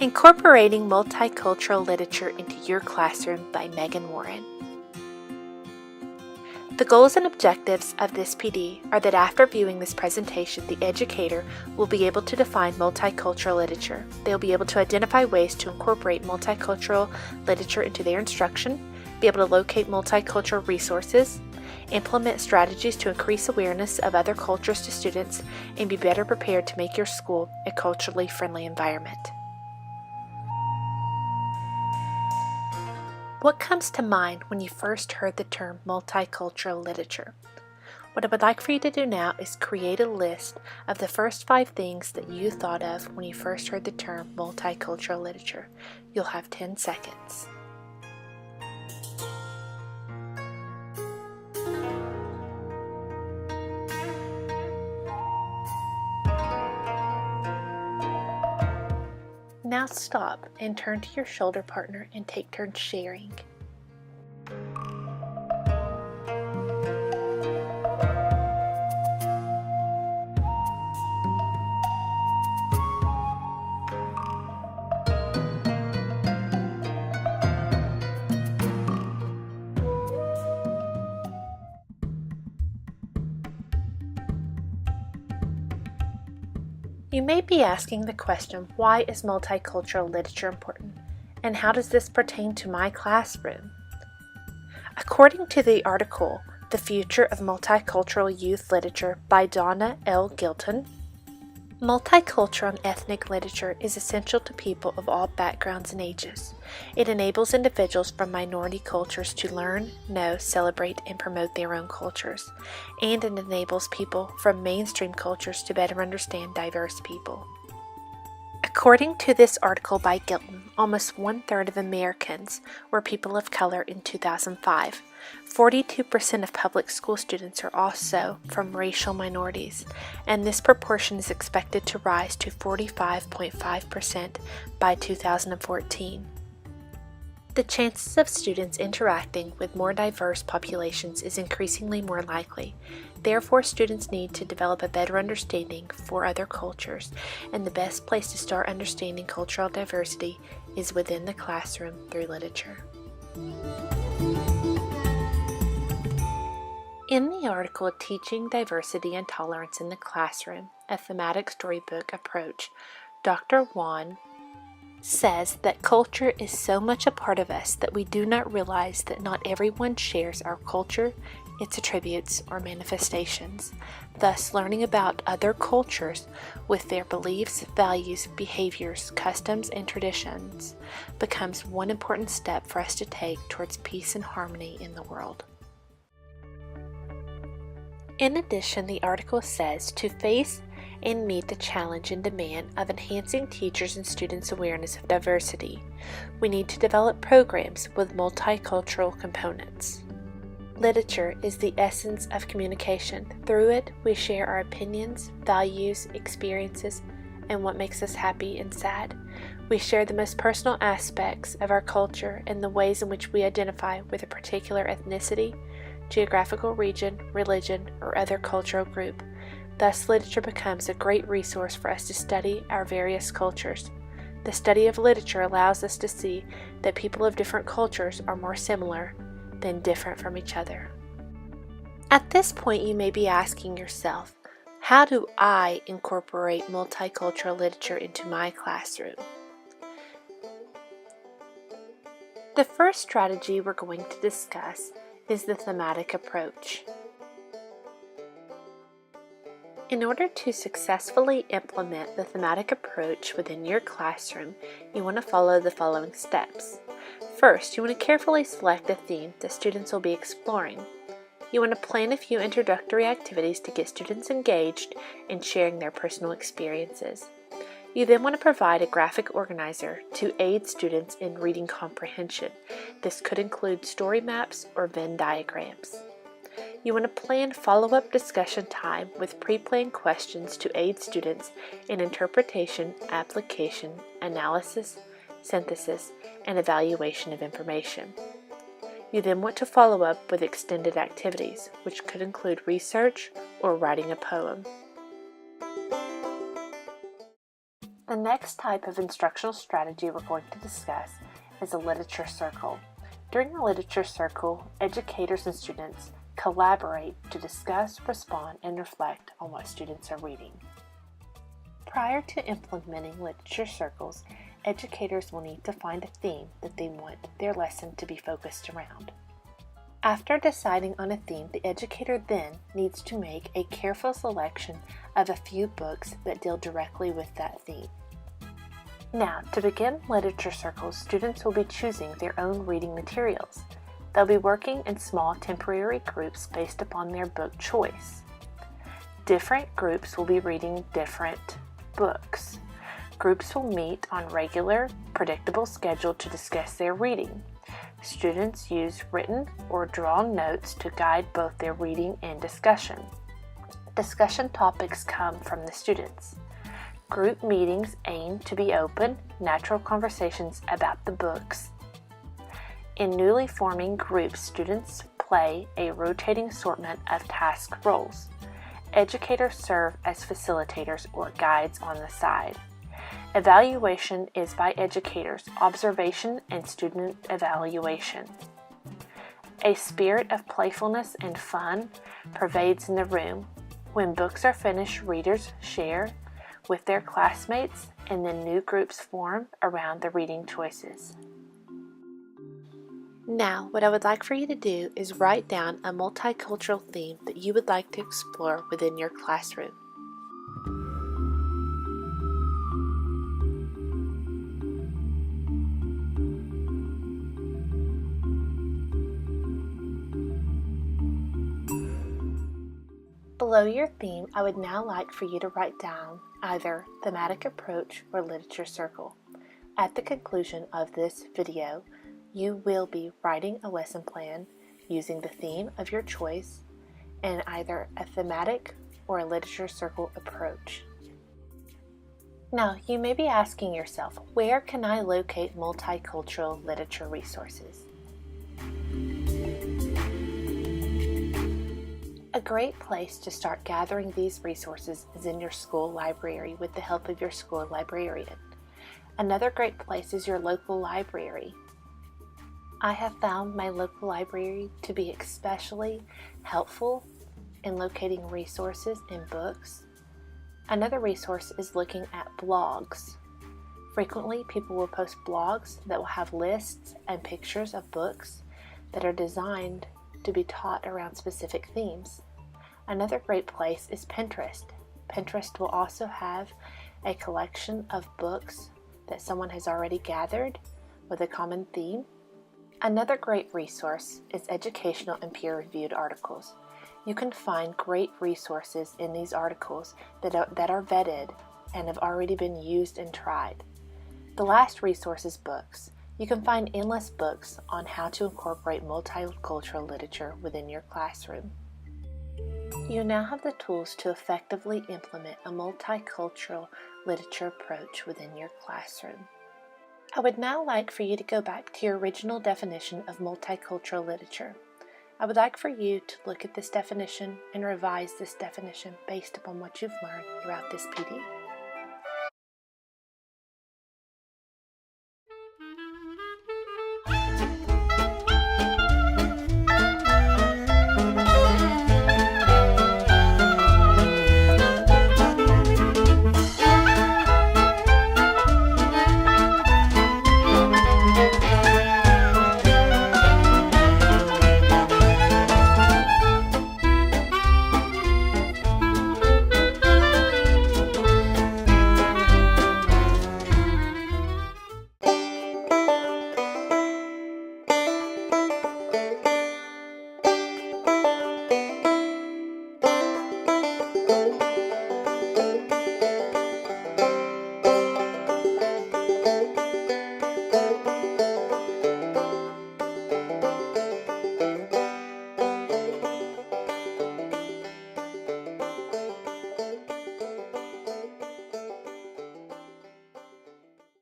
Incorporating Multicultural Literature into Your Classroom by Megan Warren. The goals and objectives of this PD are that after viewing this presentation, the educator will be able to define multicultural literature. They will be able to identify ways to incorporate multicultural literature into their instruction, be able to locate multicultural resources, implement strategies to increase awareness of other cultures to students, and be better prepared to make your school a culturally friendly environment. What comes to mind when you first heard the term multicultural literature? What I would like for you to do now is create a list of the first 5 things that you thought of when you first heard the term multicultural literature. You'll have 10 seconds. Now stop and turn to your shoulder partner and take turns sharing. You may be asking the question, why is multicultural literature important, and how does this pertain to my classroom? According to the article, The Future of Multicultural Youth Literature by Donna L. Gilton, multicultural and ethnic literature is essential to people of all backgrounds and ages. It enables individuals from minority cultures to learn, know, celebrate, and promote their own cultures, and it enables people from mainstream cultures to better understand diverse people. According to this article by Gilton, almost 1/3 of Americans were people of color in 2005. 42% of public school students are also from racial minorities, and this proportion is expected to rise to 45.5% by 2014. The chances of students interacting with more diverse populations is increasingly more likely. Therefore, students need to develop a better understanding for other cultures, and the best place to start understanding cultural diversity is within the classroom through literature. In the article Teaching Diversity and Tolerance in the Classroom, a thematic storybook approach, Dr. Wan says that culture is so much a part of us that we do not realize that not everyone shares our culture, its attributes, or manifestations. Thus, learning about other cultures with their beliefs, values, behaviors, customs, and traditions becomes one important step for us to take towards peace and harmony in the world. In addition, the article says to face and meet the challenge and demand of enhancing teachers' and students' awareness of diversity, we need to develop programs with multicultural components. Literature is the essence of communication. Through it, we share our opinions, values, experiences, and what makes us happy and sad. We share the most personal aspects of our culture and the ways in which we identify with a particular ethnicity, geographical region, religion, or other cultural group. Thus, literature becomes a great resource for us to study our various cultures. The study of literature allows us to see that people of different cultures are more similar than different from each other. At this point, you may be asking yourself, how do I incorporate multicultural literature into my classroom? The first strategy we're going to discuss is the thematic approach. In order to successfully implement the thematic approach within your classroom, you want to follow the following steps. First, you want to carefully select a theme that students will be exploring. You want to plan a few introductory activities to get students engaged in sharing their personal experiences. You then want to provide a graphic organizer to aid students in reading comprehension. This could include story maps or Venn diagrams. You want to plan follow-up discussion time with pre-planned questions to aid students in interpretation, application, analysis, synthesis, and evaluation of information. You then want to follow up with extended activities, which could include research or writing a poem. The next type of instructional strategy we're going to discuss is a literature circle. During the literature circle, educators and students collaborate to discuss, respond, and reflect on what students are reading. Prior to implementing literature circles, educators will need to find a theme that they want their lesson to be focused around. After deciding on a theme, the educator then needs to make a careful selection of a few books that deal directly with that theme. Now, to begin literature circles, students will be choosing their own reading materials. They'll be working in small temporary groups based upon their book choice. Different groups will be reading different books. Groups will meet on regular, predictable schedule to discuss their reading. Students use written or drawn notes to guide both their reading and discussion. Discussion topics come from the students. Group meetings aim to be open, natural conversations about the books. In newly forming groups, students play a rotating assortment of task roles. Educators serve as facilitators or guides on the side. Evaluation is by educators, observation and student evaluation. A spirit of playfulness and fun pervades in the room. When books are finished, readers share with their classmates and then new groups form around the reading choices. Now, what I would like for you to do is write down a multicultural theme that you would like to explore within your classroom. Below your theme, I would now like for you to write down either thematic approach or literature circle. At the conclusion of this video, you will be writing a lesson plan using the theme of your choice and either a thematic or a literature circle approach. Now, you may be asking yourself, where can I locate multicultural literature resources? A great place to start gathering these resources is in your school library with the help of your school librarian. Another great place is your local library. I have found my local library to be especially helpful in locating resources and books. Another resource is looking at blogs. Frequently, people will post blogs that will have lists and pictures of books that are designed to be taught around specific themes. Another great place is Pinterest. Pinterest will also have a collection of books that someone has already gathered with a common theme. Another great resource is educational and peer-reviewed articles. You can find great resources in these articles that are vetted and have already been used and tried. The last resource is books. You can find endless books on how to incorporate multicultural literature within your classroom. You now have the tools to effectively implement a multicultural literature approach within your classroom. I would now like for you to go back to your original definition of multicultural literature. I would like for you to look at this definition and revise this definition based upon what you've learned throughout this PD.